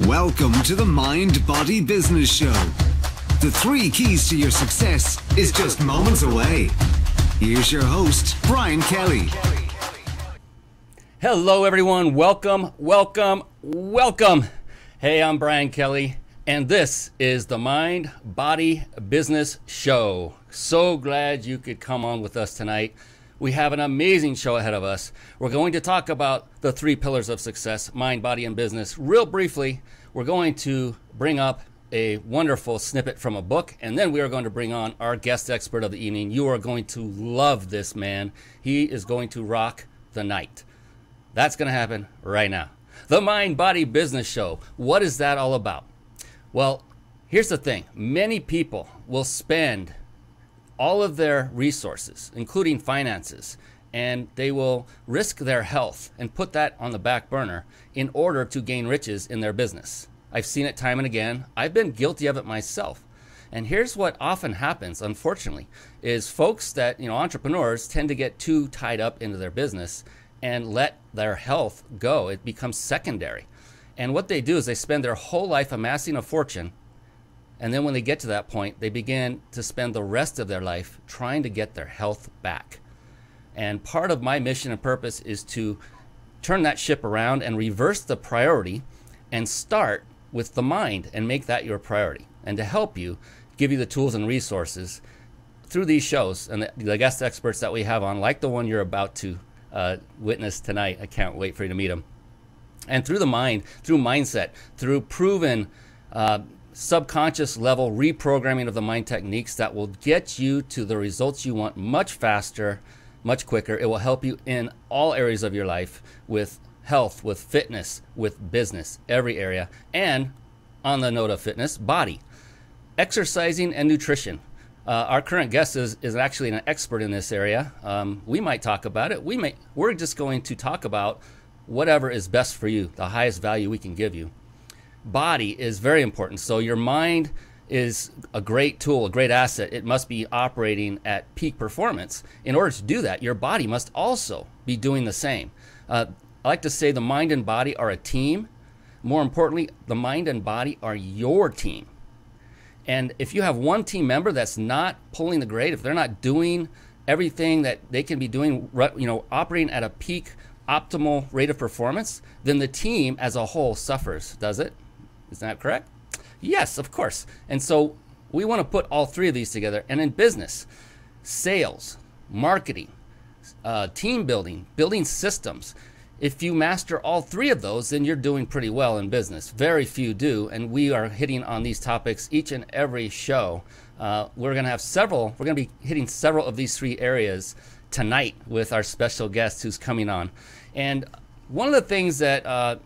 Welcome to the Mind Body Business Show. The 3 keys to your success is just moments away. Here's your host, Brian Kelly. Hello everyone, welcome. Hey, I'm Brian Kelly, and this is the Mind Body Business Show. So glad you could come on with us tonight. We have an amazing show ahead of us. We're going to talk about the 3 pillars of success, mind, body, and business. Real briefly, we're going to bring up a wonderful snippet from a book, and then we are going to bring on our guest expert of the evening. You are going to love this man. He is going to rock the night. That's going to happen right now. The Mind Body Business Show. What is that all about? Well, here's the thing. Many people will spend all of their resources, including finances, and they will risk their health and put that on the back burner in order to gain riches in their business. I've seen it time and again. I've been guilty of it myself. And here's what often happens, unfortunately, is folks that, entrepreneurs tend to get too tied up into their business and let their health go. It becomes secondary. And what they do is they spend their whole life amassing a fortune, and then when they get to that point, they begin to spend the rest of their life trying to get their health back. And part of my mission and purpose is to turn that ship around and reverse the priority and start with the mind and make that your priority. And to help you, give you the tools and resources through these shows and the guest experts that we have on, like the one you're about to witness tonight. I can't wait for you to meet them. And through the mind, through mindset, through proven subconscious level reprogramming of the mind techniques that will get you to the results you want much faster, much quicker. It will help you in all areas of your life, with health, with fitness, with business, every area. And on the note of fitness, body, exercising, and nutrition. Our current guest is actually an expert in this area. We might talk about it. We're just going to talk about whatever is best for you, the highest value we can give you. Body is very important. So your mind is a great tool, a great asset. It must be operating at peak performance. In order to do that, your body must also be doing the same. I like to say the mind and body are a team. More importantly, the mind and body are your team. And if you have one team member that's not pulling the grade, if they're not doing everything that they can be doing, operating at a peak optimal rate of performance, then the team as a whole suffers, does it? Isn't that correct? Yes, of course. And so we want to put all 3 of these together. And in business, sales, marketing, team building, building systems, if you master all 3 of those, then you're doing pretty well in business. Very few do, and we are hitting on these topics each and every show. We're going to be hitting several of these 3 areas tonight with our special guest who's coming on. And one of the things that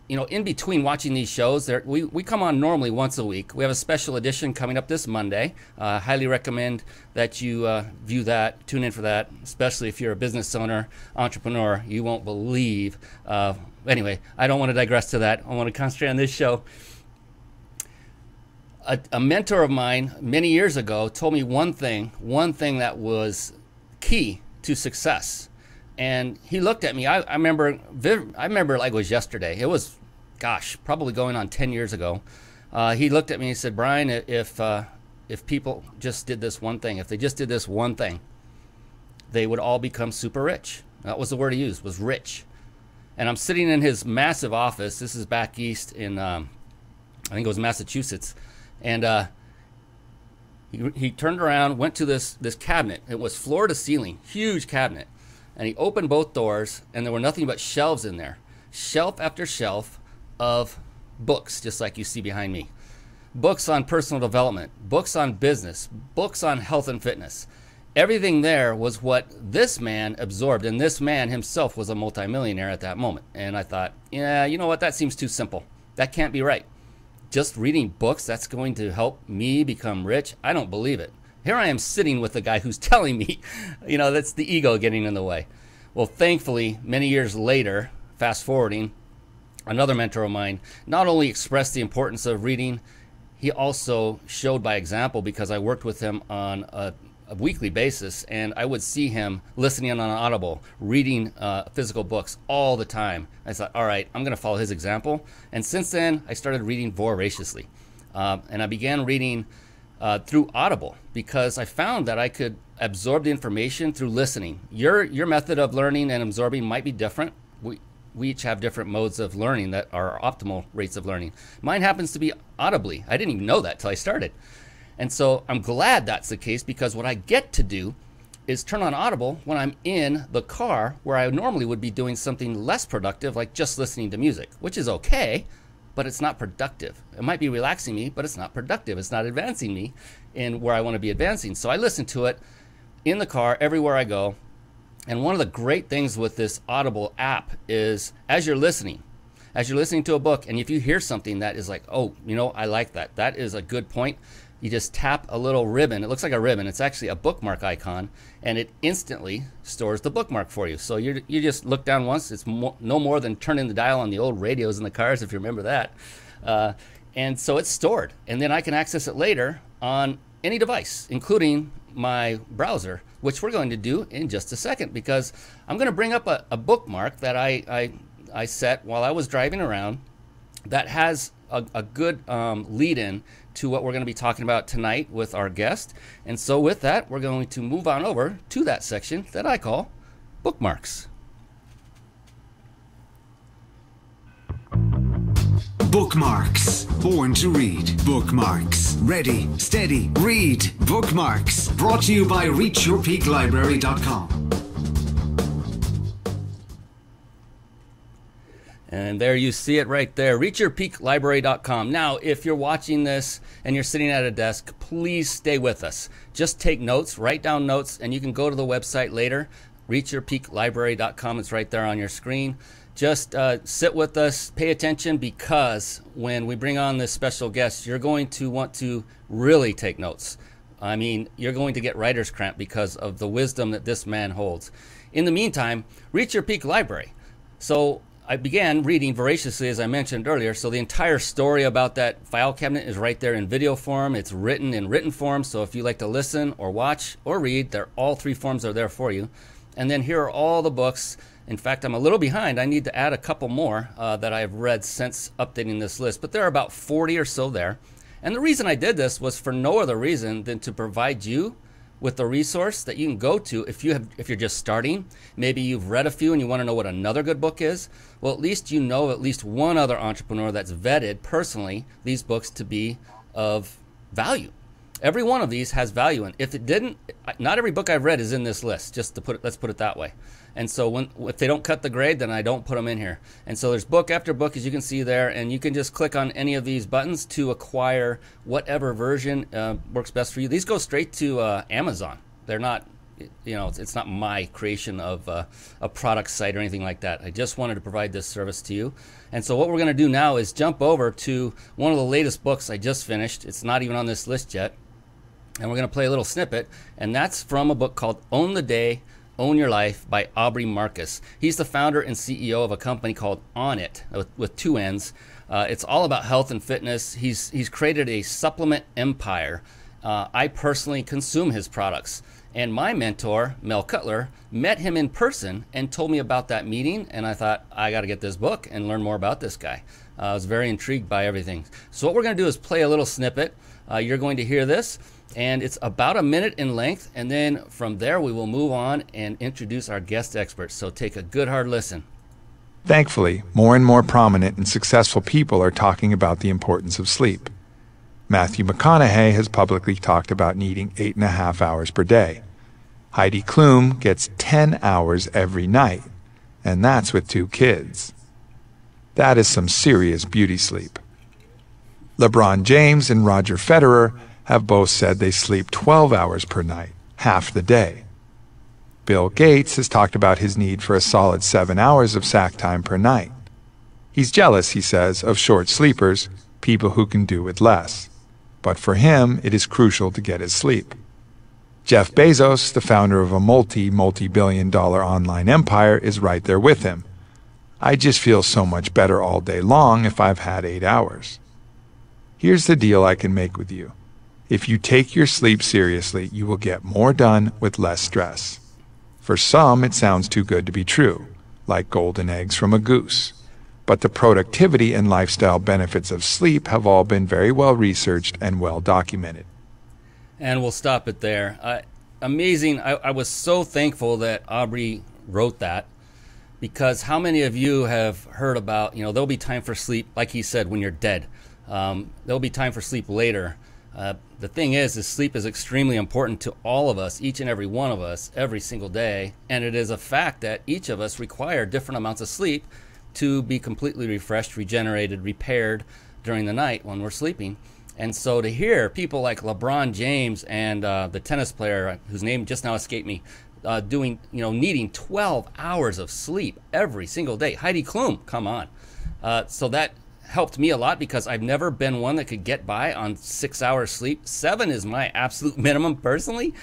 in between watching these shows, we come on normally once a week. We have a special edition coming up this Monday. Highly recommend that you view that, tune in for that, especially if you're a business owner, entrepreneur. You won't believe. Anyway, I don't want to digress to that. I want to concentrate on this show. A mentor of mine many years ago told me one thing that was key to success. And he looked at me. I remember like it was yesterday. It was, probably going on 10 years ago. He looked at me and he said, Brian, if people just did this one thing, if they just did this one thing, they would all become super rich. That was the word he used, was rich. And I'm sitting in his massive office. This is back east in, I think it was Massachusetts. And he turned around, went to this cabinet. It was floor to ceiling, huge cabinet. And he opened both doors, and there were nothing but shelves in there. Shelf after shelf of books, just like you see behind me. Books on personal development, books on business, books on health and fitness. Everything there was what this man absorbed, and this man himself was a multimillionaire at that moment. And I thought, yeah, you know what, that seems too simple. That can't be right. Just reading books, that's going to help me become rich? I don't believe it. Here I am sitting with the guy who's telling me, that's the ego getting in the way. Well, thankfully, many years later, fast forwarding, another mentor of mine not only expressed the importance of reading, he also showed by example, because I worked with him on a weekly basis, and I would see him listening on Audible, reading physical books all the time. I thought, all right, I'm going to follow his example. And since then, I started reading voraciously. And I began reading through Audible because I found that I could absorb the information through listening. Your method of learning and absorbing might be different. We each have different modes of learning that are optimal rates of learning. Mine happens to be audibly. I didn't even know that till I started. And so I'm glad that's the case, because what I get to do is turn on Audible when I'm in the car, where I normally would be doing something less productive, like just listening to music, which is okay, but it's not productive. It might be relaxing me, but it's not productive. It's not advancing me in where I want to be advancing. So I listen to it in the car everywhere I go. And one of the great things with this Audible app is as you're listening to a book, and if you hear something that is like, oh, I like that. That is a good point. You just tap a little ribbon. It looks like a ribbon. It's actually a bookmark icon, and it instantly stores the bookmark for you. So you just look down once. It's no more than turning the dial on the old radios in the cars, if you remember that. And so it's stored, and then I can access it later on any device, including my browser, which we're going to do in just a second, because I'm going to bring up a bookmark that I set while I was driving around that has a good lead-in to what we're going to be talking about tonight with our guest. And so with that, we're going to move on over to that section that I call bookmarks. Bookmarks. Born to read. Bookmarks. Ready, steady, read. Bookmarks. Brought to you by reachyourpeaklibrary.com. And there you see it right there, reachyourpeaklibrary.com. Now, if you're watching this and you're sitting at a desk, please stay with us. Just take notes, write down notes, and you can go to the website later, reachyourpeaklibrary.com. It's right there on your screen. Just sit with us, pay attention, because when we bring on this special guest, you're going to want to really take notes. I mean, you're going to get writer's cramp because of the wisdom that this man holds. In the meantime, Reach Your Peak Library. So I began reading voraciously, as I mentioned earlier, so the entire story about that file cabinet is right there in video form. It's written in written form, so if you like to listen or watch or read, all three forms are there for you. And then here are all the books. In fact, I'm a little behind. I need to add a couple more that I've read since updating this list, but there are about 40 or so there. And the reason I did this was for no other reason than to provide you with a resource that you can go to if you're just starting. Maybe you've read a few and you want to know what another good book is. Well, at least you know at least one other entrepreneur that's vetted personally these books to be of value. Every one of these has value, and if it didn't, not every book I've read is in this list. Let's put it that way. And so if they don't cut the grade, then I don't put them in here. And so there's book after book, as you can see there, and you can just click on any of these buttons to acquire whatever version works best for you. These go straight to Amazon. They're not, it's not my creation of a product site or anything like that. I just wanted to provide this service to you. And so what we're going to do now is jump over to one of the latest books I just finished. It's not even on this list yet. And we're going to play a little snippet, and that's from a book called Own the Day, Own Your Life by Aubrey Marcus. He's the founder and CEO of a company called On It with two N's. It's all about health and fitness. He's created a supplement empire. I personally consume his products. And my mentor, Mel Cutler, met him in person and told me about that meeting. And I thought, I got to get this book and learn more about this guy. I was very intrigued by everything. So what we're going to do is play a little snippet. You're going to hear this, and it's about a minute in length. And then from there, we will move on and introduce our guest experts. So take a good hard listen. Thankfully, more and more prominent and successful people are talking about the importance of sleep. Matthew McConaughey has publicly talked about needing 8.5 hours per day. Heidi Klum gets 10 hours every night, and that's with 2 kids. That is some serious beauty sleep. LeBron James and Roger Federer have both said they sleep 12 hours per night, half the day. Bill Gates has talked about his need for a solid 7 hours of sack time per night. He's jealous, he says, of short sleepers, people who can do with less. But for him, it is crucial to get his sleep. Jeff Bezos, the founder of a multi-billion-dollar online empire, is right there with him. I just feel so much better all day long if I've had 8 hours. Here's the deal I can make with you. If you take your sleep seriously, you will get more done with less stress. For some, it sounds too good to be true, like golden eggs from a goose. But the productivity and lifestyle benefits of sleep have all been very well researched and well documented. And we'll stop it there. Amazing. I was so thankful that Aubrey wrote that, because how many of you have heard about, there'll be time for sleep, like he said, when you're dead. There'll be time for sleep later. The thing is sleep is extremely important to all of us, each and every one of us, every single day. And it is a fact that each of us require different amounts of sleep to be completely refreshed, regenerated, repaired during the night when we're sleeping. And so to hear people like LeBron James and the tennis player whose name just now escaped me, needing 12 hours of sleep every single day. Heidi Klum, come on. So that helped me a lot, because I've never been one that could get by on 6 hours sleep. 7 is my absolute minimum personally.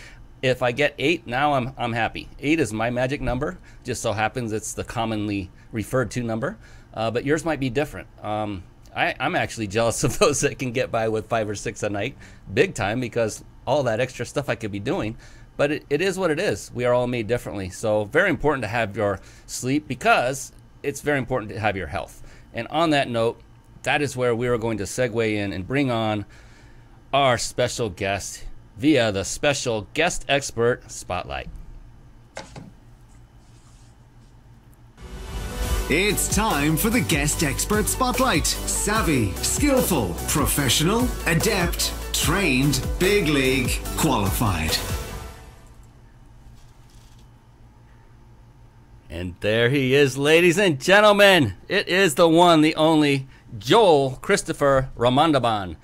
If I get 8, now I'm happy. 8 is my magic number. Just so happens it's the commonly referred to number. But yours might be different. I'm actually jealous of those that can get by with 5 or 6 a night, big time, because all that extra stuff I could be doing. But it is what it is. We are all made differently. So very important to have your sleep, because it's very important to have your health. And on that note, that is where we are going to segue in and bring on our special guest via the special guest expert spotlight. It's time for the guest expert spotlight. Savvy, skillful, professional, adept, trained, big league, qualified. And there he is, ladies and gentlemen. It is the one, the only, Joel Christopher Ramandaban.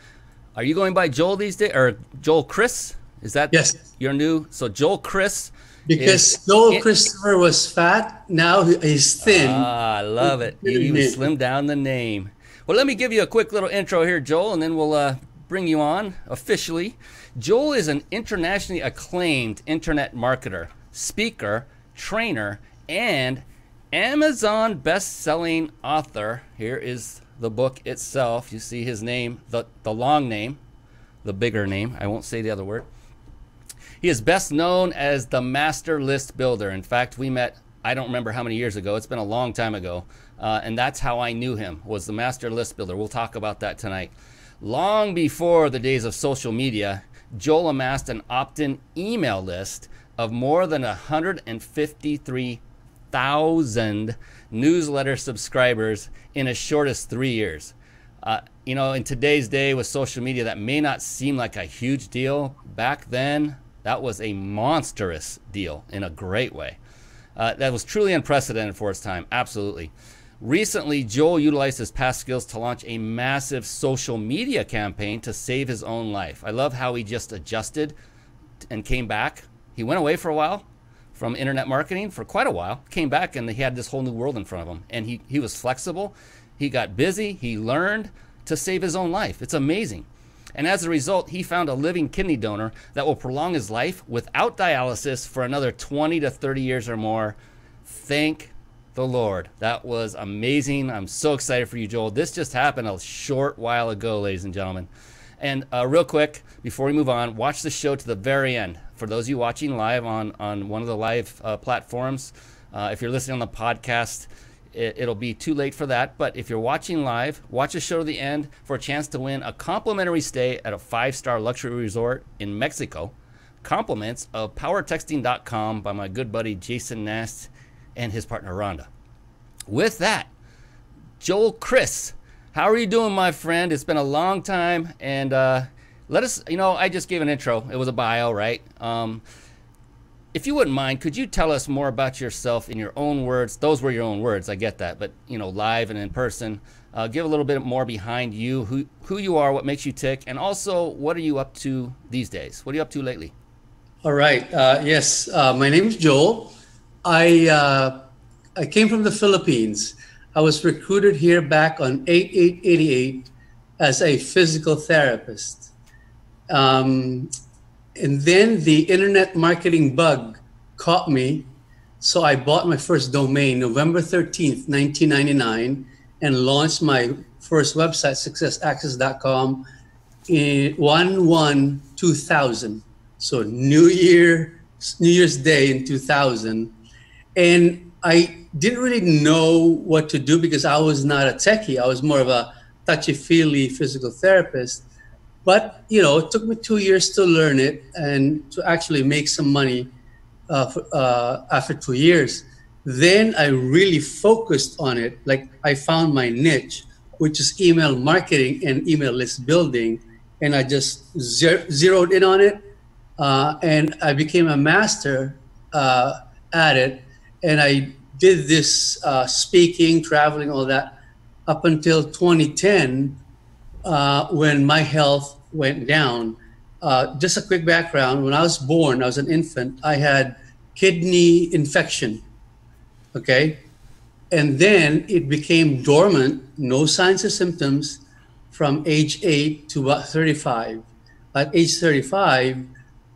Are you going by Joel these days, or Joel Chris? Is that your new? So Joel Chris. Because Joel Christopher was fat, now he's thin. I love it. You even slimmed down the name. Well, let me give you a quick little intro here, Joel, and then we'll bring you on officially. Joel is an internationally acclaimed internet marketer, speaker, trainer, and Amazon best-selling author. Here is the book itself. You see his name, the long name, the bigger name. I won't say the other word. He is best known as the Master List Builder. In fact, we met, I don't remember how many years ago. It's been a long time ago. And that's how I knew him, was the Master List Builder. We'll talk about that tonight. Long before the days of social media, Joel amassed an opt-in email list of more than 153,000 newsletter subscribers in as short as 3 years. In today's day with social media, that may not seem like a huge deal. Back then, that was a monstrous deal in a great way. That was truly unprecedented for its time, absolutely. Recently, Joel utilized his past skills to launch a massive social media campaign to save his own life. I love how he just adjusted and came back. He went away for a while from internet marketing for quite a while, came back, and he had this whole new world in front of him. And he was flexible. He got busy. He learned to save his own life. It's amazing. And as a result, he found a living kidney donor that will prolong his life without dialysis for another 20 to 30 years or more. Thank the Lord. That was amazing. I'm so excited for you, Joel. This just happened a short while ago, ladies and gentlemen. And real quick, before we move on, watch the show to the very end. For those of you watching live on one of the live platforms, if you're listening on the podcast, it'll be too late for that. But if you're watching live, watch the show to the end for a chance to win a complimentary stay at a 5-star luxury resort in Mexico. Compliments of powertexting.com by my good buddy Jason Nast and his partner Rhonda. With that, Joel Chris, how are you doing, my friend? It's been a long time, and let us, I just gave an intro. It was a bio, right? If you wouldn't mind, could you tell us more about yourself in your own words? Those were your own words, I get that, but live and in person. Give a little bit more behind you, who you are, what makes you tick, and also what are you up to these days? What are you up to lately? All right. Yes, my name is Joel. I came from the Philippines. I was recruited here back on 8/8/88 as a physical therapist. And then the internet marketing bug caught me. So I bought my first domain November 13th, 1999, and launched my first website, successaccess.com, in 1/1/2000. So New Year's Day in 2000. And I didn't really know what to do because I was not a techie. I was more of a touchy-feely physical therapist. But, it took me 2 years to learn it and to actually make some money after 2 years. Then I really focused on it. Like I found my niche, which is email marketing and email list building. And I just zeroed in on it. And I became a master at it. And I did this speaking, traveling, all that up until 2010 when my health went down. Just a quick background. When I was born, I was an infant, I had kidney infection. Okay. And then it became dormant, no signs or symptoms from age 8 to about 35. At age 35,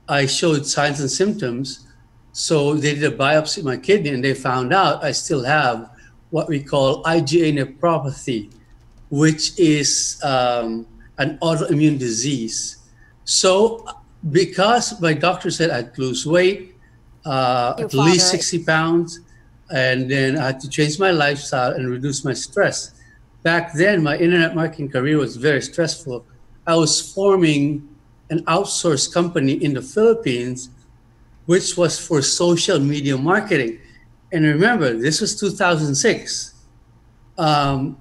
I showed signs and symptoms. So they did a biopsy of my kidney and they found out I still have what we call IgA nephropathy, which is an autoimmune disease. So because my doctor said I'd lose weight, at least 60 pounds, and then I had to change my lifestyle and reduce my stress. Back then, my internet marketing career was very stressful. I was forming an outsourced company in the Philippines, which was for social media marketing. And remember, this was 2006. The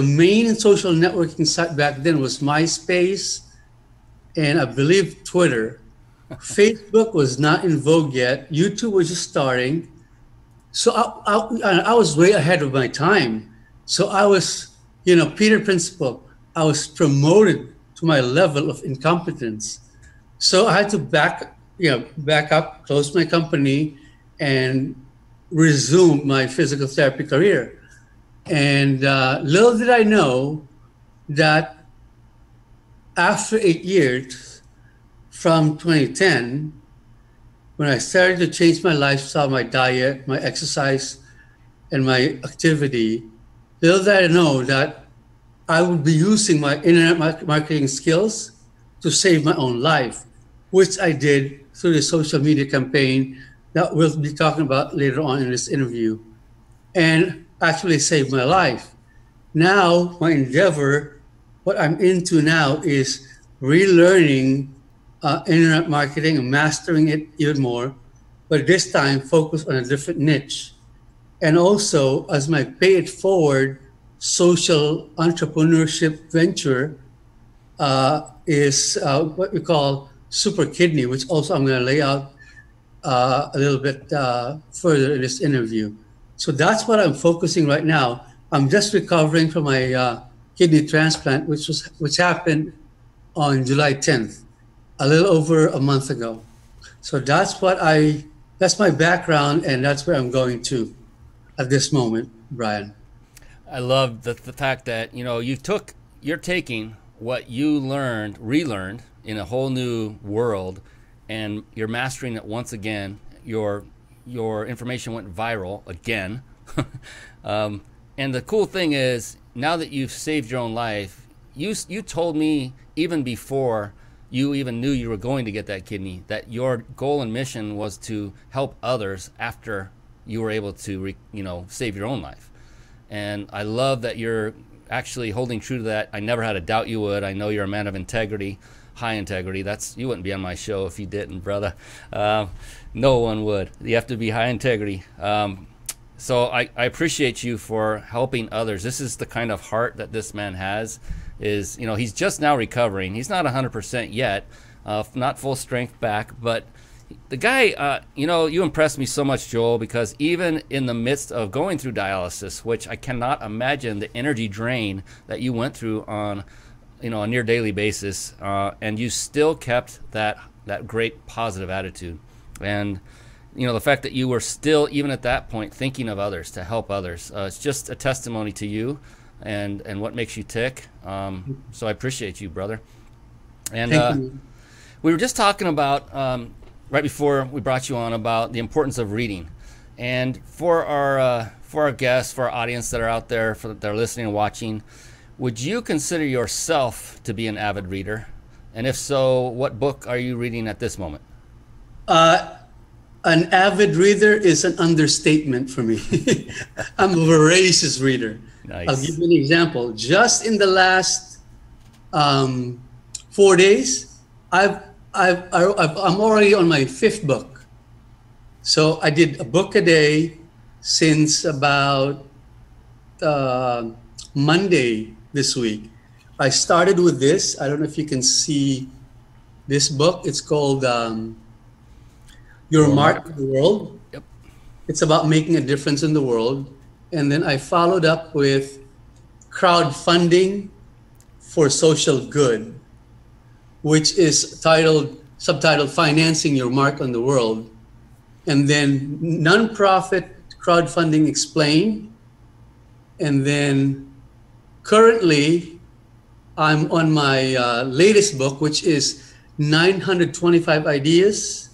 main social networking site back then was MySpace and I believe Twitter. Facebook was not in vogue yet. YouTube was just starting. So I was way ahead of my time. So I was, Peter Principle, I was promoted to my level of incompetence. So I had to back up, close my company, and resume my physical therapy career. And little did I know that after 8 years, from 2010, when I started to change my lifestyle, my diet, my exercise, and my activity, little did I know that I would be using my internet marketing skills to save my own life, which I did through the social media campaign that we'll be talking about later on in this interview, and actually saved my life. Now, my endeavor, what I'm into now is relearning internet marketing and mastering it even more, but this time focus on a different niche. And also, as my pay it forward social entrepreneurship venture is what we call Super Kidney, which also I'm going to lay out a little bit further in this interview. So that's what I'm focusing right now. I'm just recovering from my kidney transplant, which happened on July 10th, a little over a month ago. So that's my background, and that's where I'm going to at this moment, Brian. I love the fact that, you're taking what you relearned in a whole new world, and you're mastering it once again. Your information went viral again. And the cool thing is, now that you've saved your own life, you told me even before you even knew you were going to get that kidney, that your goal and mission was to help others after you were able to, save your own life. And I love that you're actually holding true to that. I never had a doubt you would. I know you're a man of integrity, high integrity. You wouldn't be on my show if you didn't, brother. No one would. You have to be high integrity. So I appreciate you for helping others. This is the kind of heart that this man has. He's just now recovering. He's not 100% yet, not full strength back, but the guy, you impressed me so much, Joel, because even in the midst of going through dialysis, which I cannot imagine the energy drain that you went through on, a near daily basis, and you still kept that great positive attitude. And, the fact that you were still, even at that point, thinking of others, to help others, it's just a testimony to you and what makes you tick. So I appreciate you, brother. And Thank you. We were just talking about, right before we brought you on, about the importance of reading. And for our guests, for our audience that are out there, that are listening and watching, Would you consider yourself to be an avid reader? And if so, what book are you reading at this moment? An avid reader is an understatement for me. I'm a voracious reader. Nice. I'll give you an example. Just in the last 4 days, I'm already on my 5th book. So I did a book a day since about Monday this week. I started with this. I don't know if you can see this book. It's called Your Mark in the World. Yep. It's about making a difference in the world. And then I followed up with Crowdfunding for Social Good, which is subtitled Financing Your Mark on the World. And then Nonprofit Crowdfunding Explained. And then currently, I'm on my latest book, which is 925 Ideas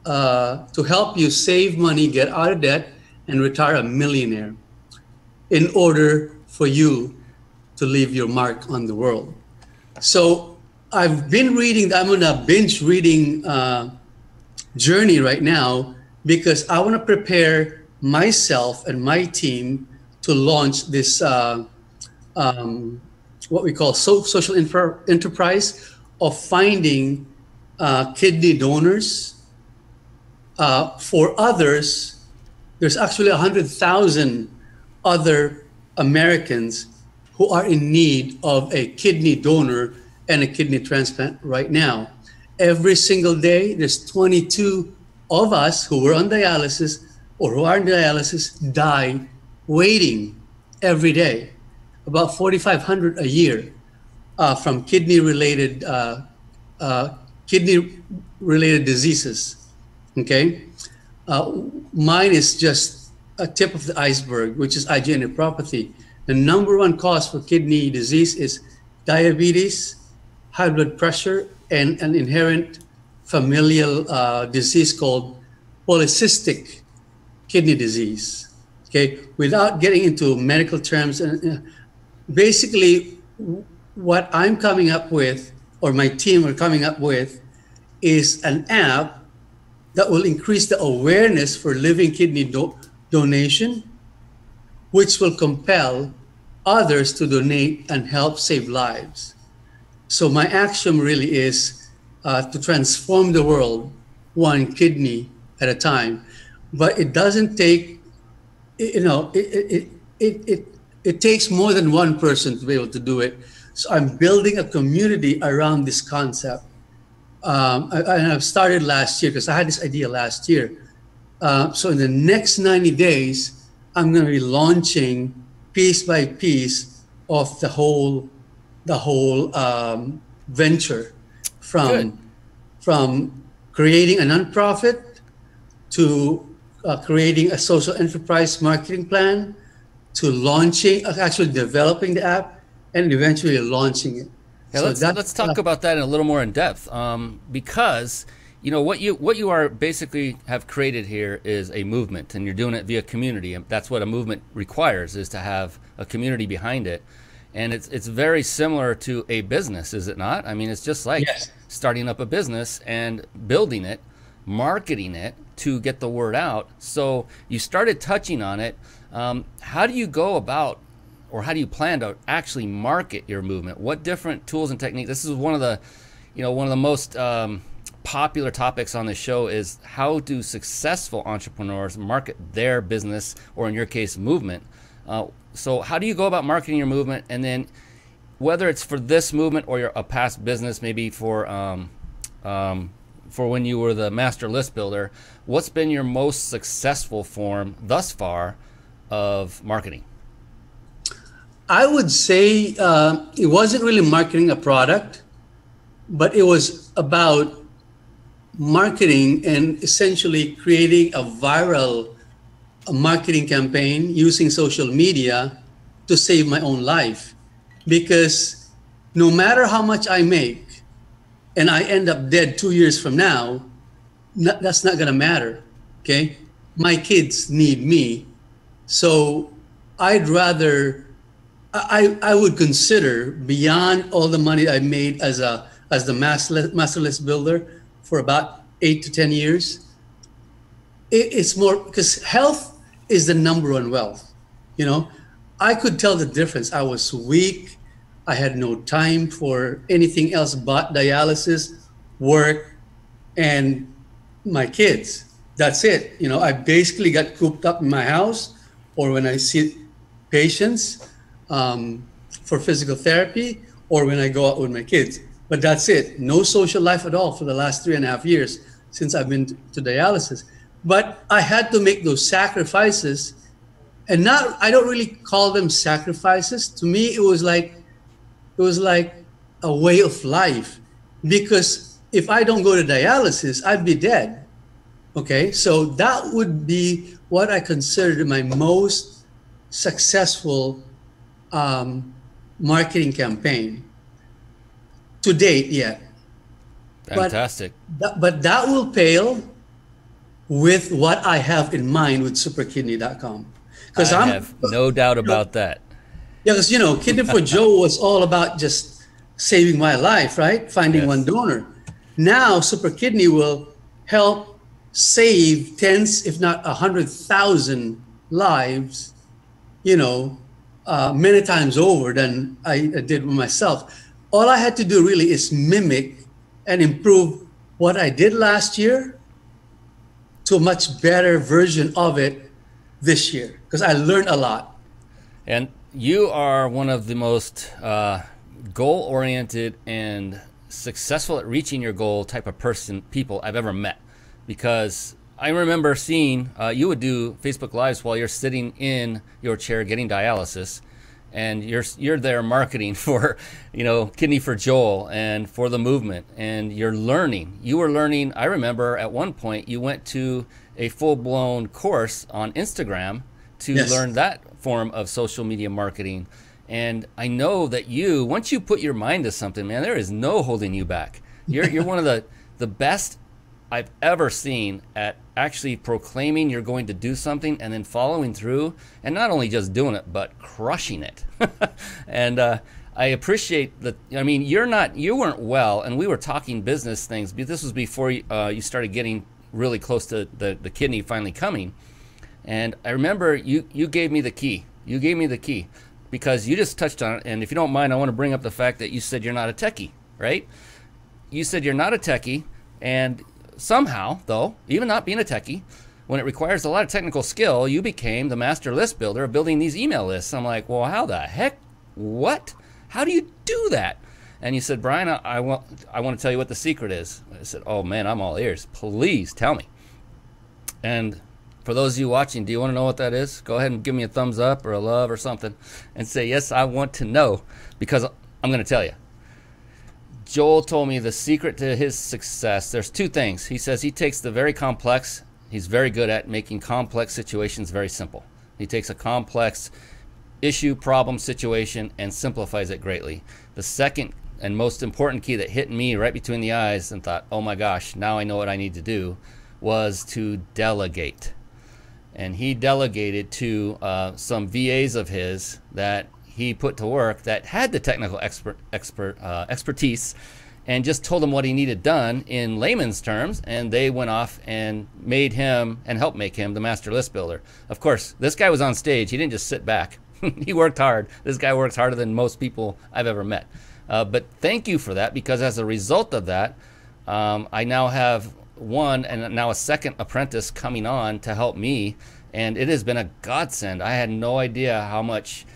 to help you save money, get out of debt, and retire a millionaire in order for you to leave your mark on the world. So I've been reading, I'm on a binge reading journey right now because I want to prepare myself and my team to launch this what we call social enterprise of finding kidney donors for others. There's actually 100,000 other Americans who are in need of a kidney donor and a kidney transplant right now. Every single day, there's 22 of us who were on dialysis or who are in dialysis die waiting every day. About 4,500 a year from kidney-related diseases. Okay, mine is just a tip of the iceberg, which is IgA nephropathy. The number one cause for kidney disease is diabetes, high blood pressure, and an inherent familial disease called polycystic kidney disease. Okay, without getting into medical terms, basically what I'm coming up with, or my team are coming up with, is an app that will increase the awareness for living kidney donation, which will compel others to donate and help save lives. So my action really is to transform the world one kidney at a time. But it doesn't take, it takes more than one person to be able to do it. So I'm building a community around this concept. I've started last year because I had this idea last year. So in the next 90 days, I'm going to be launching piece by piece of the whole venture, from creating a nonprofit to creating a social enterprise marketing plan to launching, actually developing the app, and eventually launching it. Yeah, so let's talk about that in a little more in depth, because what you are basically have created here is a movement, and you're doing it via community, and that's what a movement requires, is to have a community behind it. And it's very similar to a business, is it not? I mean, it's just like starting up a business and building it, marketing it to get the word out. So you started touching on it. How do you go about, or how do you plan to actually market your movement? What different tools and techniques? This is one of the most popular topics on the show, is how do successful entrepreneurs market their business, or in your case, movement. So how do you go about marketing your movement? And then whether it's for this movement or a past business, maybe for when you were the master list builder, what's been your most successful form thus far of marketing? I would say it wasn't really marketing a product, but it was about marketing and essentially creating a viral marketing campaign using social media to save my own life. Because no matter how much I make and I end up dead 2 years from now, that's not going to matter. Okay, my kids need me, so I'd rather I would consider, beyond all the money I made as the master list builder for about 8 to 10 years, it's more because health is the number one wealth. You know, I could tell the difference. I was weak. I had no time for anything else but dialysis, work, and my kids. That's it. You know, I basically got cooped up in my house, or when I see patients for physical therapy, or when I go out with my kids. But that's it. No social life at all for the last 3.5 years since I've been to dialysis. But I had to make those sacrifices, and not, I don't really call them sacrifices. To me, it was like a way of life, because if I don't go to dialysis, I'd be dead. Okay, so that would be what I consider my most successful marketing campaign to date yet. Fantastic. But that will pale with what I have in mind with superkidney.com. Because I have no doubt about that. Yeah, because, you know, Kidney for Joe was all about just saving my life, right? Finding one donor. Now, Super Kidney will help save tens, if not 100,000 lives, you know, many times over than I did with myself. All I had to do really is mimic and improve what I did last year to a much better version of it this year, because I learned a lot. And you are one of the most goal-oriented and successful at reaching your goal type of people I've ever met. Because I remember seeing you would do Facebook Lives while you're sitting in your chair getting dialysis, and you're there marketing for, you know, Kidney for Joel and for the movement, and you're learning. You were learning. I remember at one point you went to a full-blown course on Instagram to learn that form of social media marketing. And I know that once you put your mind to something, man, there is no holding you back. You're one of the best I've ever seen at actually proclaiming you're going to do something and then following through, and not only just doing it, but crushing it. And I appreciate that. I mean, you weren't well, and we were talking business things, but this was before you started getting really close to the kidney finally coming. And I remember you gave me the key. You gave me the key because you just touched on it. And if you don't mind, I want to bring up the fact that you said you're not a techie, right? You said you're not a techie, and somehow, though, even not being a techie, when it requires a lot of technical skill, you became the master list builder of building these email lists. I'm like, well, how the heck? What? How do you do that? And you said, Brian, I want to tell you what the secret is. I said, oh, man, I'm all ears. Please tell me. And for those of you watching, do you want to know what that is? Go ahead and give me a thumbs up or a love or something and say, yes, I want to know, because I'm going to tell you. Joel told me the secret to his success, there's two things. He says he takes the very complex, he's very good at making complex situations very simple. He takes a complex issue, problem, situation, and simplifies it greatly. The second and most important key that hit me right between the eyes and thought, oh my gosh, now I know what I need to do, was to delegate. And he delegated to some VAs of his that he put to work that had the technical expertise, and just told him what he needed done in layman's terms, and they went off and made him and helped make him the master list builder. Of course, this guy was on stage. He didn't just sit back. He worked hard. This guy works harder than most people I've ever met. But thank you for that, because as a result of that, I now have one and now a second apprentice coming on to help me, and it has been a godsend. I had no idea how much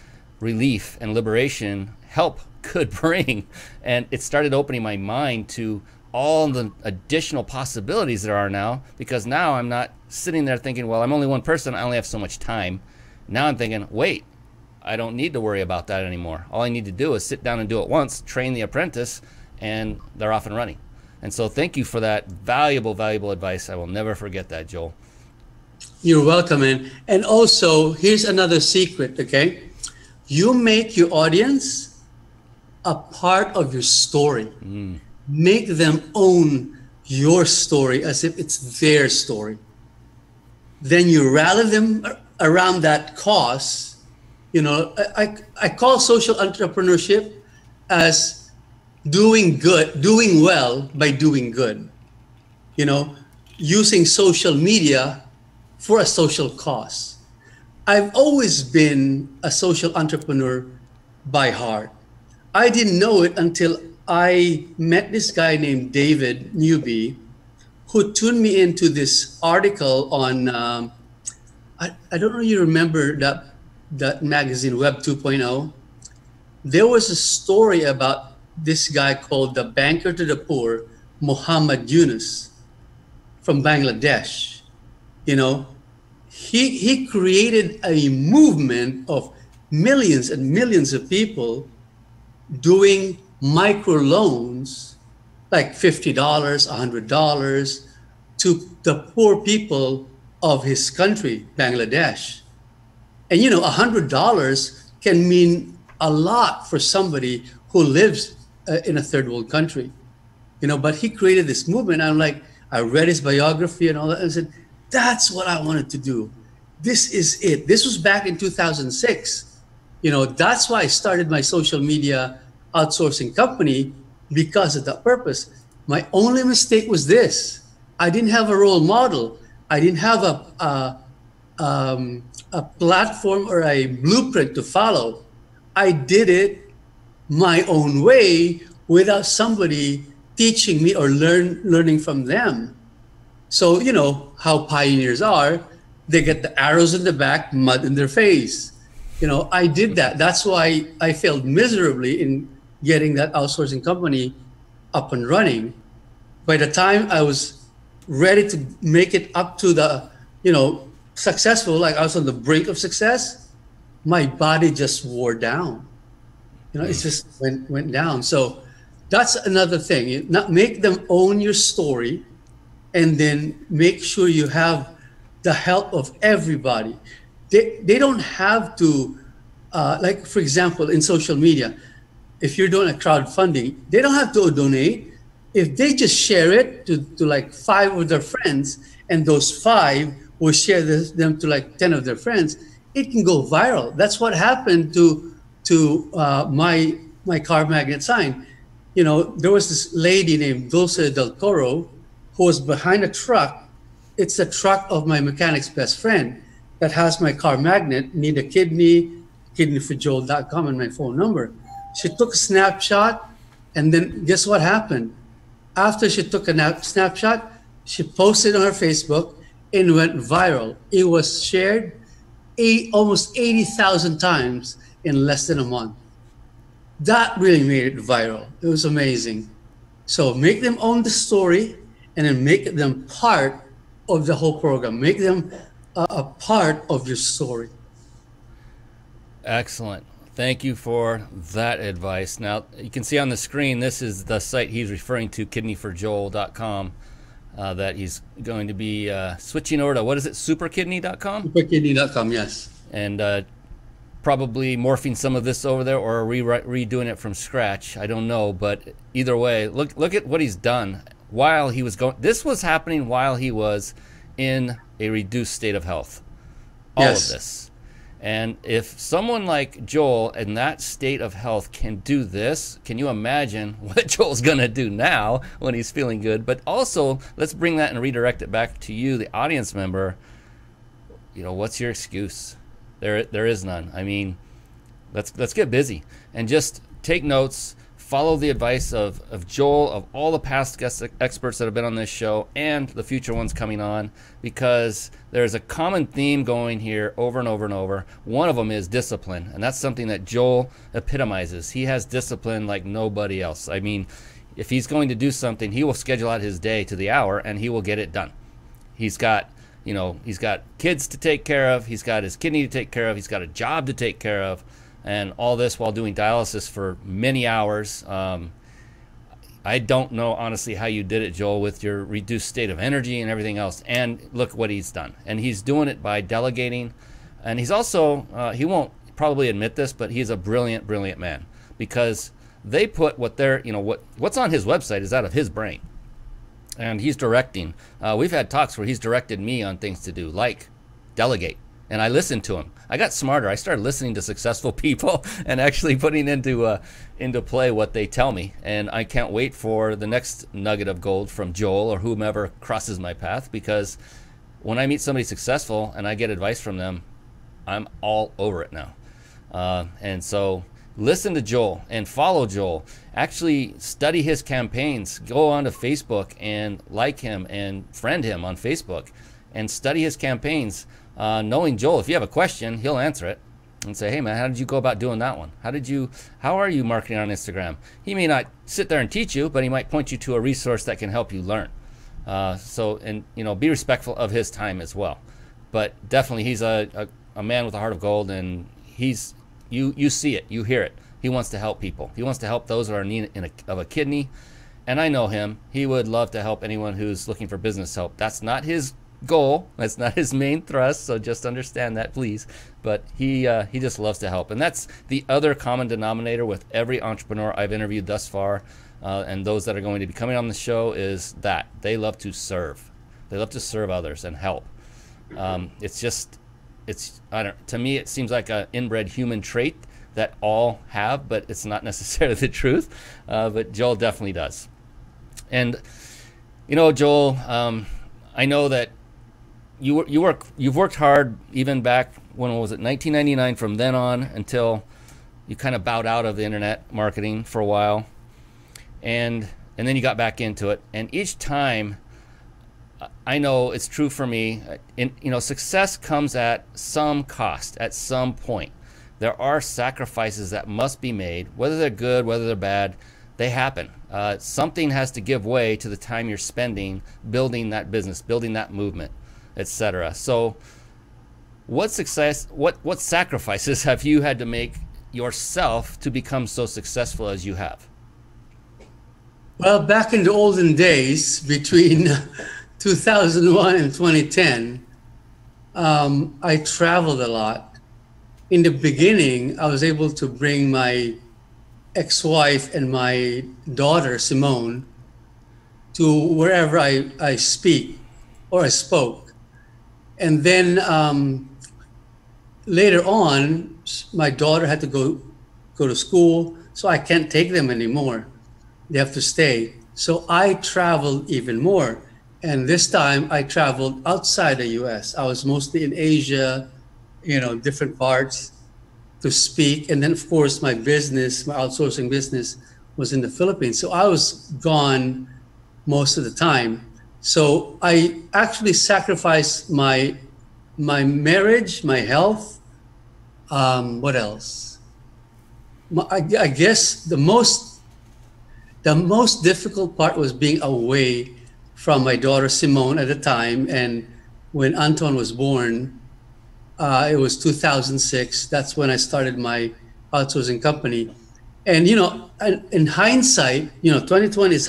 relief and liberation help could bring, and it started opening my mind to all the additional possibilities there are now, because now I'm not sitting there thinking, well, I'm only one person, I only have so much time. Now I'm thinking, wait, I don't need to worry about that anymore. All I need to do is sit down and do it once, train the apprentice, and they're off and running. And so thank you for that valuable advice. I will never forget that, Joel. You're welcome, man. And also, here's another secret, okay? You make your audience a part of your story. Make them own your story as if it's their story. Then you rally them around that cause, I call social entrepreneurship as doing well by doing good, you know, using social media for a social cause. I've always been a social entrepreneur by heart. I didn't know it until I met this guy named David Newby, who tuned me into this article on, I don't know if you remember that magazine, Web 2.0. There was a story about this guy called the banker to the poor, Muhammad Yunus from Bangladesh. You know, he created a movement of millions and millions of people doing micro loans, like $50, $100, to the poor people of his country, Bangladesh. And you know, $100 can mean a lot for somebody who lives in a third world country. You know, but he created this movement. I'm like, I read his biography and all that, and I said, that's what I wanted to do. This is it. This was back in 2006. You know, that's why I started my social media outsourcing company, because of that purpose. My only mistake was this: I didn't have a role model. I didn't have a platform or a blueprint to follow. I did it my own way without somebody teaching me or learning from them. So, you know how pioneers are. They get the arrows in the back, mud in their face. You know, I did that. That's why I failed miserably in getting that outsourcing company up and running. By the time I was ready to make it up to the, you know, successful, like I was on the brink of success, my body just wore down. You know, it just went down. So that's another thing. You not make them own your story, and then make sure you have the help of everybody. They don't have to, like for example, in social media, if you're doing a crowdfunding, they don't have to donate. If they just share it to like 5 of their friends, and those 5 will share them to like 10 of their friends, it can go viral. That's what happened to my car magnet sign. You know, there was this lady named Dulce del Toro who was behind a truck. It's a truck of my mechanic's best friend that has my car magnet, need a kidney, kidneyforjoel.com, and my phone number. She took a snapshot, and then guess what happened? After she took a snapshot, she posted on her Facebook and went viral. It was shared almost 80,000 times in less than a month. That really made it viral. It was amazing. So make them own the story, and then make them part of the whole program. Make them a part of your story. Excellent. Thank you for that advice. Now, you can see on the screen, this is the site he's referring to, kidneyforjoel.com, that he's going to be switching over to, what is it, superkidney.com? Superkidney.com, yes. And probably morphing some of this over there, or redoing it from scratch. I don't know, but either way, look at what he's done while he was going. This was happening while he was in a reduced state of health. All of this. And if someone like Joel in that state of health can do this, can you imagine what Joel's going to do now when he's feeling good? But also, let's bring that and redirect it back to you, the audience member. You know, what's your excuse? There is none. I mean, let's get busy and just take notes. Follow the advice of Joel, of all the past guest experts that have been on this show, and the future ones coming on, because there's a common theme going here over and over and over. One of them is discipline, and that's something that Joel epitomizes. He has discipline like nobody else. I mean, if he's going to do something, he will schedule out his day to the hour, and he will get it done. He's got kids to take care of. He's got his kidney to take care of. He's got a job to take care of. And all this while doing dialysis for many hours. I don't know, honestly, how you did it, Joel, with your reduced state of energy and everything else. And look what he's done. And he's doing it by delegating. And he's also, he won't probably admit this, but he's a brilliant, brilliant man. Because they put what they're, what's on his website is out of his brain. And he's directing. We've had talks where he's directed me on things to do, like delegate. and I listened to him. I got smarter. I started listening to successful people and actually putting into play what they tell me. And I can't wait for the next nugget of gold from Joel or whomever crosses my path, because when I meet somebody successful and I get advice from them, I'm all over it now. And so listen to Joel and follow Joel. Actually study his campaigns. Go onto Facebook and like him and friend him on Facebook and study his campaigns. Knowing Joel, if you have a question, he'll answer it and say, hey man, how did you go about doing that one? How are you marketing on Instagram? He may not sit there and teach you, but he might point you to a resource that can help you learn. Be respectful of his time as well. But definitely he's a man with a heart of gold, and you see it, you hear it. He wants to help people. He wants to help those who are in need of a kidney. And I know him. He would love to help anyone who's looking for business help. That's not his goal. That's not his main thrust. So just understand that, please. But he just loves to help. And that's the other common denominator with every entrepreneur I've interviewed thus far, and those that are going to be coming on the show, is that they love to serve. They love to serve others and help. To me, it seems like an inbred human trait that all have, but it's not necessarily the truth. But Joel definitely does. And Joel, I know that you've worked hard even back when was it 1999, from then on until you kind of bowed out of the internet marketing for a while, and then you got back into it. And each time, I know it's true for me, success comes at some cost, at some point. There are sacrifices that must be made, whether they're good, whether they're bad, they happen. Something has to give way to the time you're spending building that business, building that movement, etc. So what sacrifices have you had to make yourself to become so successful as you have? Well, back in the olden days, between 2001 and 2010, I traveled a lot. In the beginning, I was able to bring my ex-wife and my daughter, Simone, to wherever I speak or I spoke. And then later on, my daughter had to go to school, so I can't take them anymore. They have to stay. So I traveled even more. And this time I traveled outside the US. I was mostly in Asia, different parts to speak. And then of course my outsourcing business was in the Philippines. So I was gone most of the time. So I actually sacrificed my marriage, my health. What else? I guess the most difficult part was being away from my daughter Simone at the time. And when Anton was born, it was 2006. That's when I started my outsourcing company. And in hindsight, 2020 is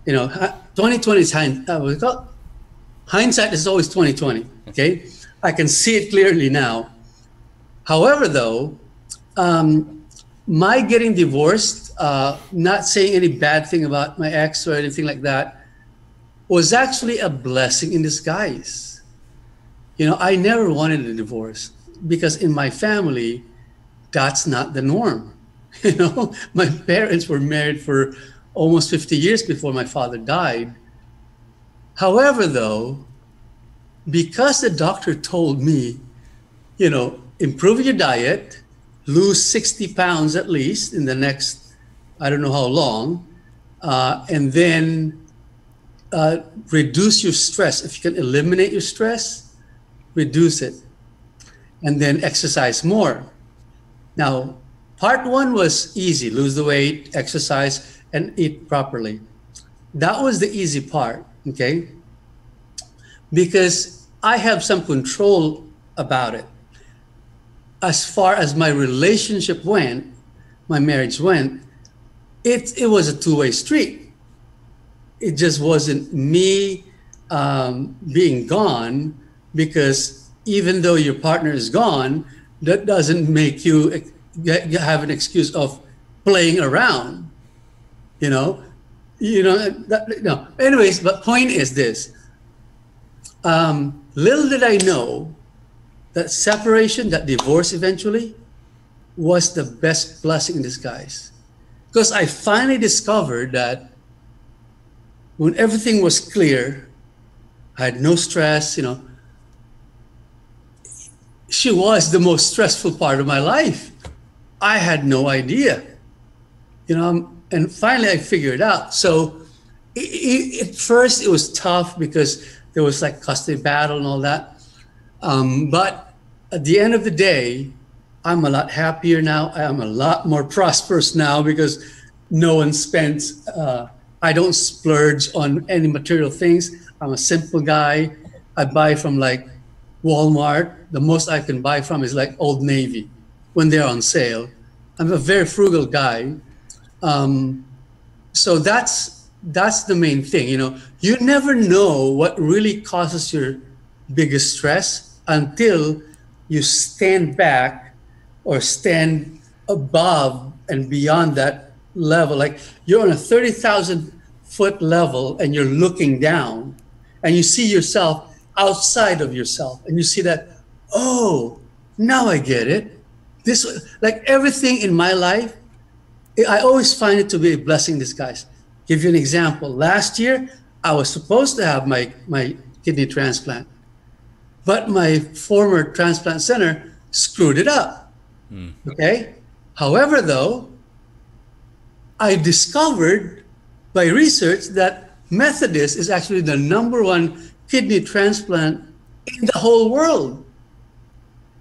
2020 is hindsight is always 2020. Okay, I can see it clearly now. However, though, my getting divorced, not saying any bad thing about my ex or anything like that, was actually a blessing in disguise. I never wanted a divorce because in my family, that's not the norm. My parents were married for almost 50 years before my father died. However, though, because the doctor told me, improve your diet, lose 60 pounds at least in the next, I don't know how long, and then reduce your stress. If you can eliminate your stress, reduce it, and then exercise more. Now, part one was easy: lose the weight, exercise, and eat properly. That was the easy part, okay? Because I have some control about it. As far as my relationship went, my marriage went, it was a two-way street. It just wasn't me being gone, because even though your partner is gone, that doesn't make you have an excuse of playing around, no. Anyways, but point is this: little did I know that separation, that divorce eventually, was the best blessing in disguise. Because I finally discovered that when everything was clear, I had no stress, she was the most stressful part of my life. I had no idea, and finally I figured it out. So at first it was tough because there was like custody battle and all that. But at the end of the day, I'm a lot happier now. I am a lot more prosperous now because no one spends, I don't splurge on any material things. I'm a simple guy. I buy from like Walmart. The most I can buy from is like Old Navy when they're on sale. I'm a very frugal guy. So that's the main thing. You never know what really causes your biggest stress until you stand back or stand above and beyond that level. Like you're on a 30,000 foot level and you're looking down and you see yourself outside of yourself and you see that, oh, now I get it. This, like everything in my life, I always find it to be a blessing in disguise. Give you an example. Last year, I was supposed to have my kidney transplant, but my former transplant center screwed it up. Okay. However, though, I discovered by research that Methodist is actually the #1 kidney transplant in the whole world.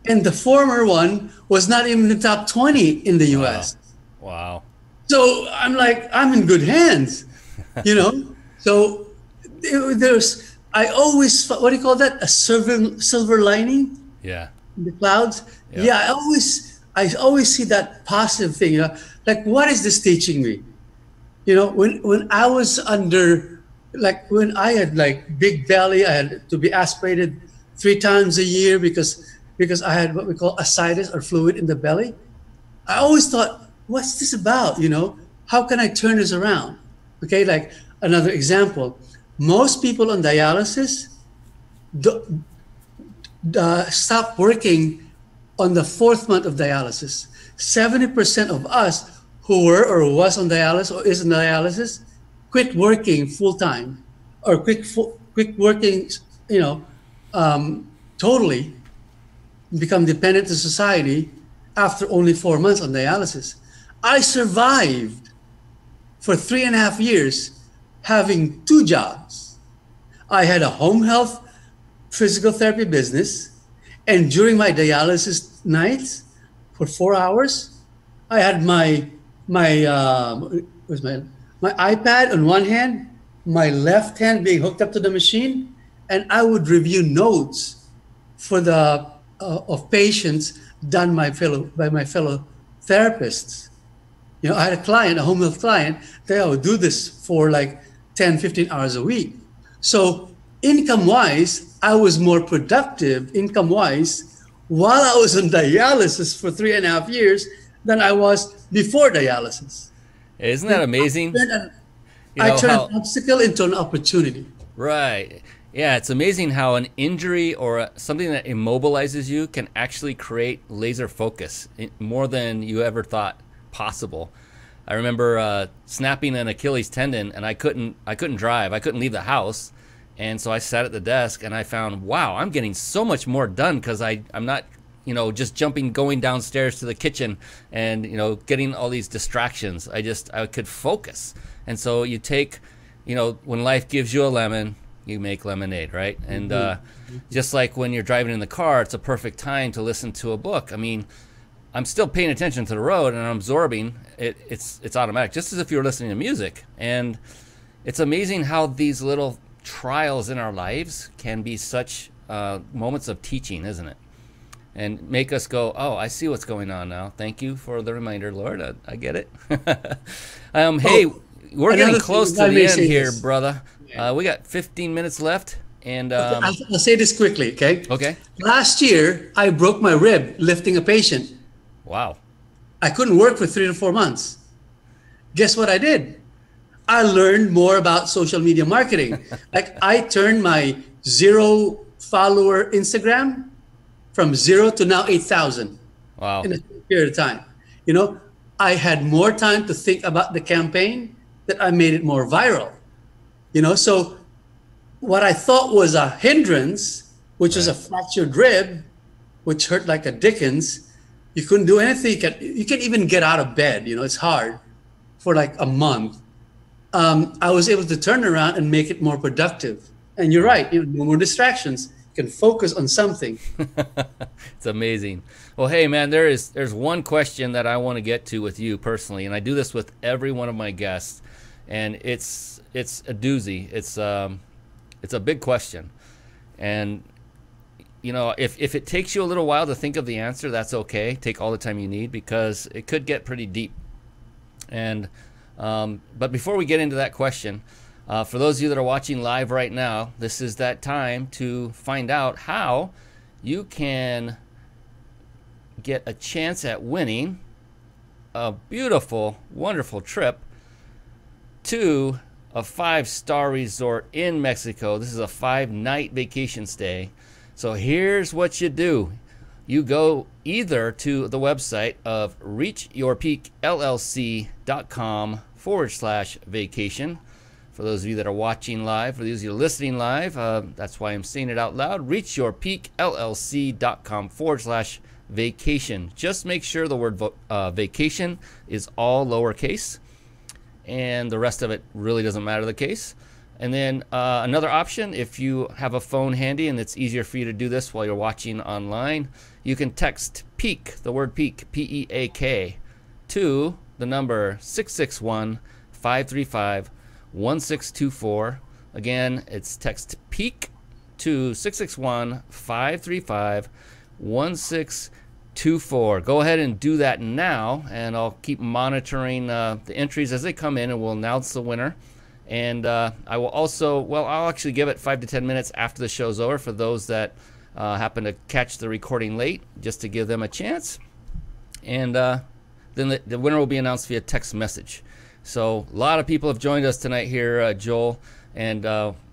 And the former one was not even in the top 20 in the US. Wow. So I'm like, I'm in good hands, So I always, what do you call that? A silver lining? Yeah. In the clouds? Yeah. Yeah, I always see that positive thing, like what is this teaching me? When I was under, like when I had like big belly, I had to be aspirated 3 times a year because I had what we call ascites or fluid in the belly. I always thought, what's this about? How can I turn this around? Okay, like another example, most people on dialysis stop working on the 4th month of dialysis. 70% of us who were or was on dialysis or is on dialysis quit working full time or quit working, totally, become dependent to society after only 4 months on dialysis. I survived for 3.5 years having 2 jobs. I had a home health physical therapy business, and during my dialysis nights for 4 hours, I had my iPad on one hand, my left hand being hooked up to the machine, and I would review notes for the of patients done by my fellow therapists. I had a client, a home health client, I would do this for like 10, 15 hours a week. So income-wise, I was more productive income-wise while I was on dialysis for 3.5 years than I was before dialysis. Isn't that amazing? I turned an obstacle into an opportunity. Right. Yeah, it's amazing how an injury or something that immobilizes you can actually create laser focus more than you ever thought possible. I remember snapping an Achilles tendon, and I couldn't drive. I couldn't leave the house, and so I sat at the desk, and I found, wow, I'm getting so much more done because I'm not, just going downstairs to the kitchen and getting all these distractions. I could focus, and so you take, when life gives you a lemon, you make lemonade, right? And just like when you're driving in the car, it's a perfect time to listen to a book. I mean, I'm still paying attention to the road and I'm absorbing it. It's automatic, just as if you were listening to music. And it's amazing how these little trials in our lives can be such moments of teaching, isn't it? And make us go, oh, I see what's going on now. Thank you for the reminder, Lord. I get it. Hey, we're getting close to the end here, brother. We got 15 minutes left. And I'll say this quickly, okay? Okay. Last year, I broke my rib lifting a patient. Wow. I couldn't work for 3 to 4 months. Guess what I did? I learned more about social media marketing. Like I turned my 0 follower Instagram from 0 to now 8,000 Wow. in a period of time. You know, I had more time to think about the campaign, that I made it more viral. You know, so what I thought was a hindrance, which was a fractured rib, which hurt like a Dickens, you couldn't do anything. You can't even get out of bed. You know, it's hard for like a month. I was able to turn around and make it more productive. And you're right, you know, no more distractions. You can focus on something. It's amazing. Well, hey, man, there's one question that I want to get to with you personally, and I do this with every one of my guests, and it's a doozy. It's a big question, and you know, if it takes you a little while to think of the answer, that's okay. Take all the time you need, because it could get pretty deep. And but before we get into that question, for those of you that are watching live right now, this is that time to find out how you can get a chance at winning a beautiful, wonderful trip to a 5-star resort in Mexico. This is a 5-night vacation stay. So here's what you do. You go either to the website of reachyourpeakllc.com/vacation. For those of you that are watching live, for those of you listening live, that's why I'm saying it out loud. reachyourpeakllc.com/vacation. Just make sure the word vacation is all lowercase, and the rest of it really doesn't matter the case. And then another option, if you have a phone handy and it's easier for you to do this while you're watching online, you can text PEAK, the word PEAK, P-E-A-K, to the number 661-535-1624. Again, it's text PEAK to 661-535-1624. Go ahead and do that now, and I'll keep monitoring the entries as they come in, and we'll announce the winner. And I will also, well, I'll actually give it 5 to 10 minutes after the show's over for those that happen to catch the recording late, just to give them a chance. And then the winner will be announced via text message. So a lot of people have joined us tonight here, Joel. And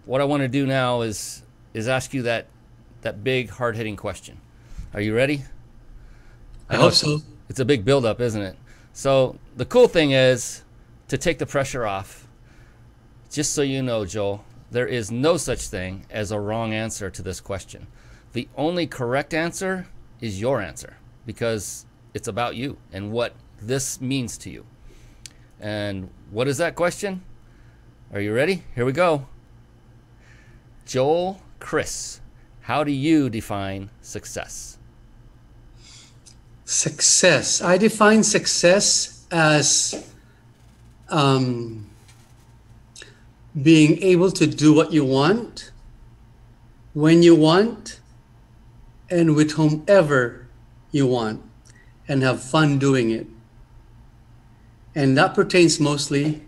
what I want to do now is ask you that big, hard-hitting question. Are you ready? I hope so. It's a big build-up, isn't it? So the cool thing is, to take the pressure off, just so you know, Joel, there is no such thing as a wrong answer to this question. The only correct answer is your answer, because it's about you and what this means to you. And what is that question? Are you ready? Here we go. Joel, Chris, how do you define success? Success. I define success as being able to do what you want, when you want, and with whomever you want, and have fun doing it. And that pertains mostly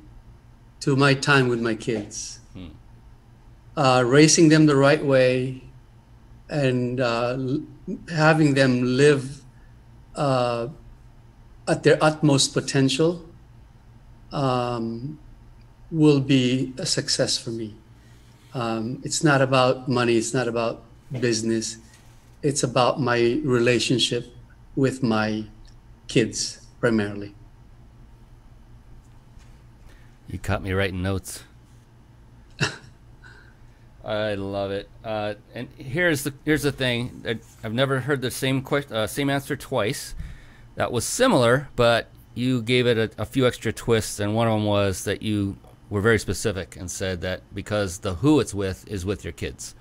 to my time with my kids. Raising them the right way, and having them live at their utmost potential will be a success for me. It's not about money, it's not about business, it's about my relationship with my kids primarily. You caught me writing notes. I love it. And here's the thing. I've never heard the same answer twice. That was similar, but you gave it a few extra twists, and one of them was that you were very specific and said that because the who it's with is with your kids.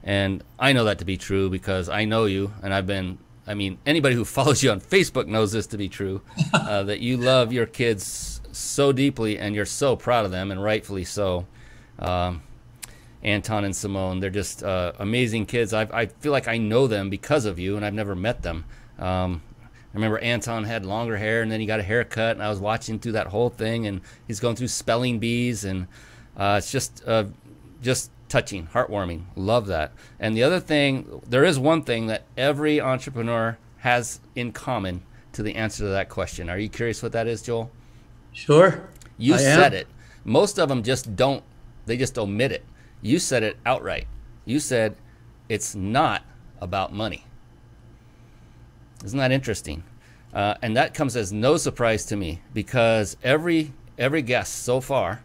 And I know that to be true because I know you, and anybody who follows you on Facebook knows this to be true, that you love your kids so deeply and you're so proud of them, and rightfully so. Anton and Simone, they're just amazing kids. I feel like I know them because of you, and I've never met them. I remember Anton had longer hair, and then he got a haircut, and I was watching through that whole thing, and he's going through spelling bees, and it's just touching, heartwarming. Love that. And the other thing, there is one thing that every entrepreneur has in common to the answer to that question. Are you curious what that is, Joel? Sure. You said it. Most of them just don't. They just omit it. You said it outright. You said it's not about money. Isn't that interesting? And that comes as no surprise to me, because every guest so far,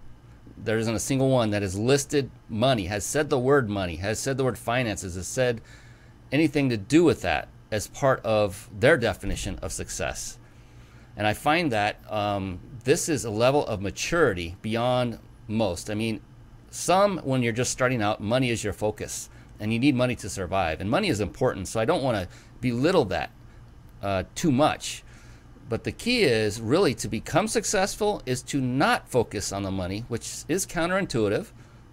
there isn't a single one that has listed money, has said the word money, has said the word finances, has said anything to do with that as part of their definition of success. And I find that this is a level of maturity beyond most. I mean, some, when you're just starting out, money is your focus, and you need money to survive. And money is important, so I don't want to belittle that too much. But the key is really to become successful is to not focus on the money, which is counterintuitive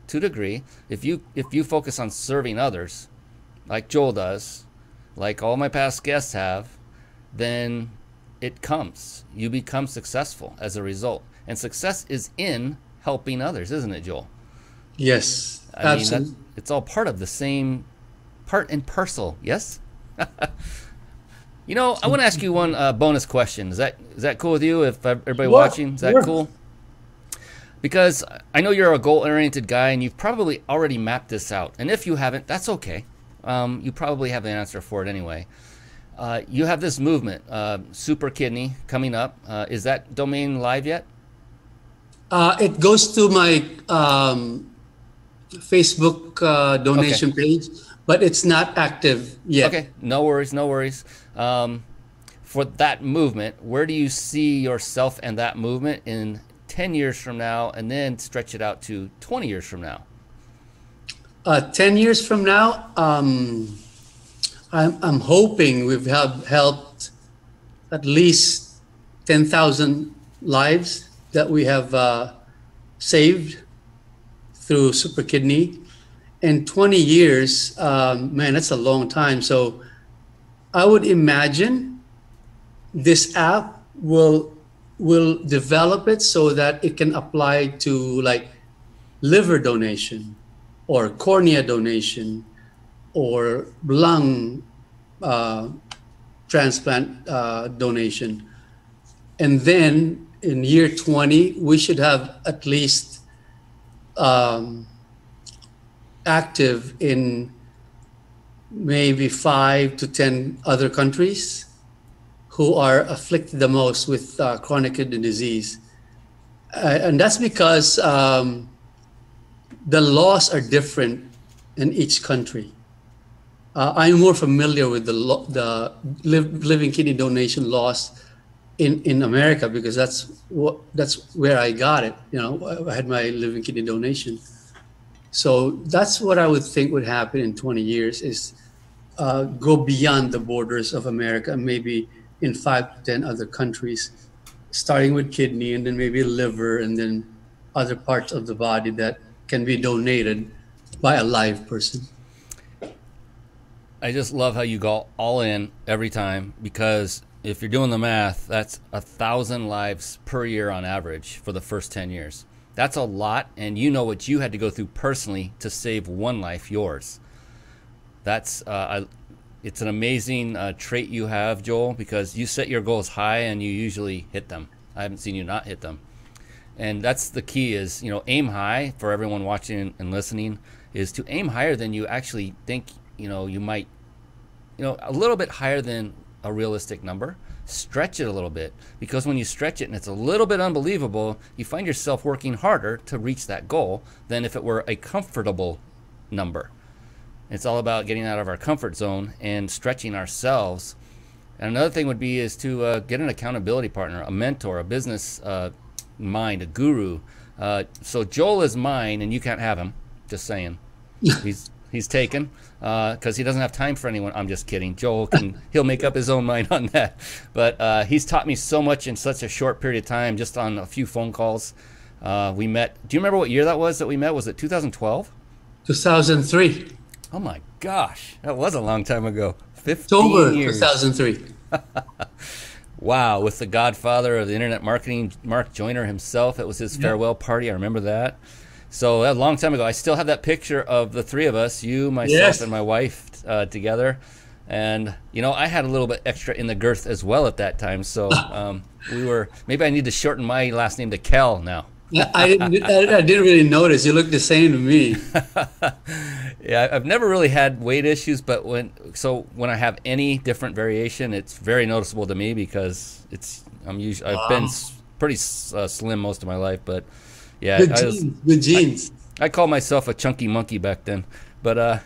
to a degree. If you focus on serving others, like Joel does, like all my past guests have, then it comes. You become successful as a result. And success is in helping others, isn't it, Joel? Yes, absolutely. Mean, it's all part of the same part and parcel, yes? You know, I want to ask you one bonus question. Is that cool with you? If everybody watching, is that cool? Because I know you're a goal-oriented guy, and you've probably already mapped this out. And if you haven't, that's okay. You probably have the answer for it anyway. You have this movement, Super Kidney, coming up. Is that domain live yet? It goes to my Facebook donation page, but it's not active yet. Okay, no worries, no worries. For that movement, where do you see yourself and that movement in 10 years from now, and then stretch it out to 20 years from now? 10 years from now, I'm hoping we've helped at least 10,000 lives that we have saved through Super Kidney. In 20 years, man, that's a long time. So I would imagine this app will develop it so that it can apply to like liver donation or cornea donation or lung transplant donation. And then in year 20, we should have at least active in maybe 5 to 10 other countries who are afflicted the most with chronic kidney disease. And that's because the laws are different in each country. I'm more familiar with the living kidney donation laws in America because that's where I got it. You know, I had my living kidney donation. So that's what I would think would happen in 20 years is go beyond the borders of America, maybe in 5 to 10 other countries, starting with kidney and then maybe liver and then other parts of the body that can be donated by a live person. I just love how you go all in every time, because if you're doing the math, that's 1,000 lives per year on average for the first 10 years. That's a lot, and you know what you had to go through personally to save one life, yours. That's it's an amazing trait you have, Joel, because you set your goals high and you usually hit them. I haven't seen you not hit them. And that's the key is, aim high for everyone watching and listening, is to aim higher than you actually think, you might, a little bit higher than a realistic number. Stretch it a little bit, because when you stretch it and it's a little bit unbelievable, you find yourself working harder to reach that goal than if it were a comfortable number. It's all about getting out of our comfort zone and stretching ourselves. And another thing would be is to get an accountability partner, a mentor, a business mind, a guru. So Joel is mine, and you can't have him. Just saying. He's taken because he doesn't have time for anyone. I'm just kidding. Joel he'll make up his own mind on that. But he's taught me so much in such a short period of time, just on a few phone calls. We met. Do you remember what year that was that we met? Was it 2012? 2003. Oh my gosh, that was a long time ago. 15 October years. 2003. Wow, with the godfather of the internet marketing, Mark Joyner himself. It was his farewell party. I remember that. So a long time ago. I still have that picture of the three of us, you, myself, and my wife together. And, I had a little bit extra in the girth as well at that time. So maybe I need to shorten my last name to Kel now. I didn't really notice. You look the same to me. Yeah, I've never really had weight issues, but when I have any different variation, it's very noticeable to me because I've been pretty slim most of my life, but yeah, good genes. I call myself a chunky monkey back then, but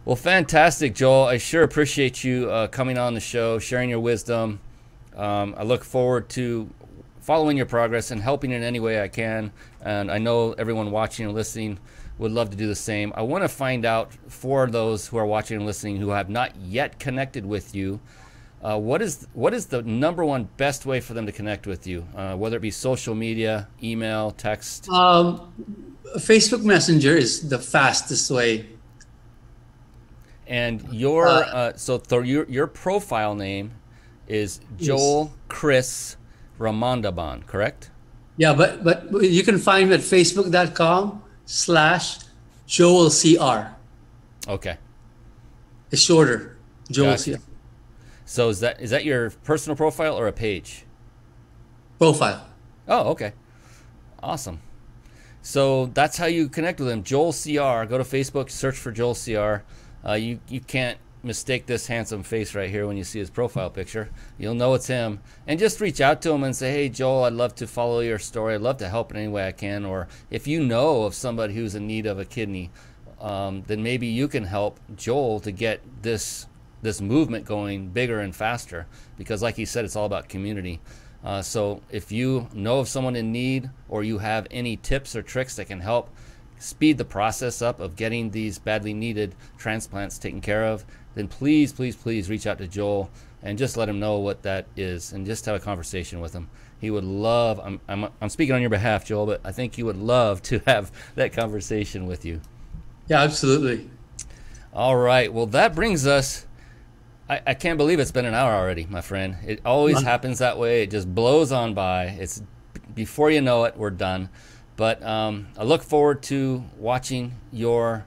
well, fantastic, Joel. I sure appreciate you coming on the show, sharing your wisdom. I look forward to following your progress and helping in any way I can, and I know everyone watching and listening would love to do the same. I want to find out, for those who are watching and listening who have not yet connected with you, what is the number one best way for them to connect with you, whether it be social media, email, text? Facebook Messenger is the fastest way. And your your profile name is Joel Chris Ramondaban, correct? Yeah, but you can find me at facebook.com/JoelCR. Okay. It's shorter. Joel Gotcha. CR. So is that your personal profile or a page? Profile. Oh, okay. Awesome. So that's how you connect with him. Joel CR. Go to Facebook, search for Joel CR. You can't mistake this handsome face right here when you see his profile picture. You'll know it's him. And just reach out to him and say, hey, Joel, I'd love to follow your story. I'd love to help in any way I can. Or if you know of somebody who's in need of a kidney, then maybe you can help Joel to get this movement going bigger and faster. Because like he said, it's all about community. So if you know of someone in need, or you have any tips or tricks that can help speed the process up of getting these badly needed transplants taken care of, then please, please, please reach out to Joel and just let him know what that is, and just have a conversation with him. He would love, I'm speaking on your behalf, Joel, but I think he would love to have that conversation with you. Yeah, absolutely. All right. Well, that brings us, I can't believe it's been an hour already, my friend. It always happens that way. It just blows on by. It's before you know it, we're done. But I look forward to watching your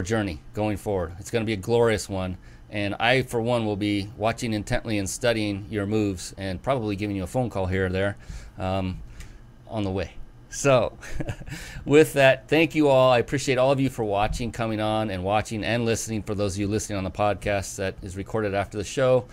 journey going forward. It's going to be a glorious one. And I, for one, will be watching intently and studying your moves, and probably giving you a phone call here or there on the way. So with that, thank you all. I appreciate all of you for watching, coming on and watching and listening. For those of you listening on the podcast that is recorded after the show,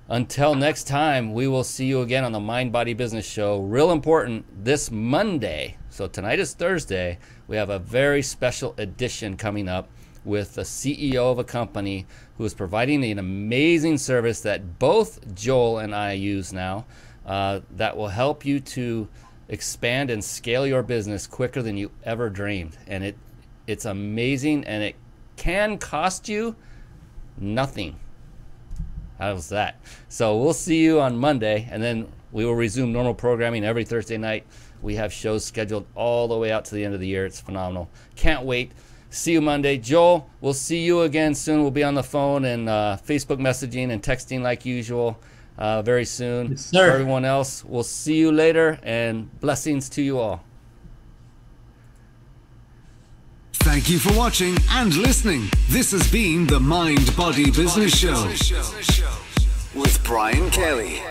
until next time, we will see you again on the Mind Body Business Show. Real important, this Monday. So tonight is Thursday. We have a very special edition coming up with the CEO of a company who is providing an amazing service that both Joel and I use now, that will help you to expand and scale your business quicker than you ever dreamed. And it's amazing, and it can cost you nothing. How's that? So we'll see you on Monday, and then we will resume normal programming every Thursday night. We have shows scheduled all the way out to the end of the year. It's phenomenal. Can't wait. See you Monday. Joel, we'll see you again soon. We'll be on the phone and Facebook messaging and texting like usual very soon. Yes, sir. For everyone else, we'll see you later, and blessings to you all. Thank you for watching and listening. This has been the Mind Body Business Show with Brian Kelly.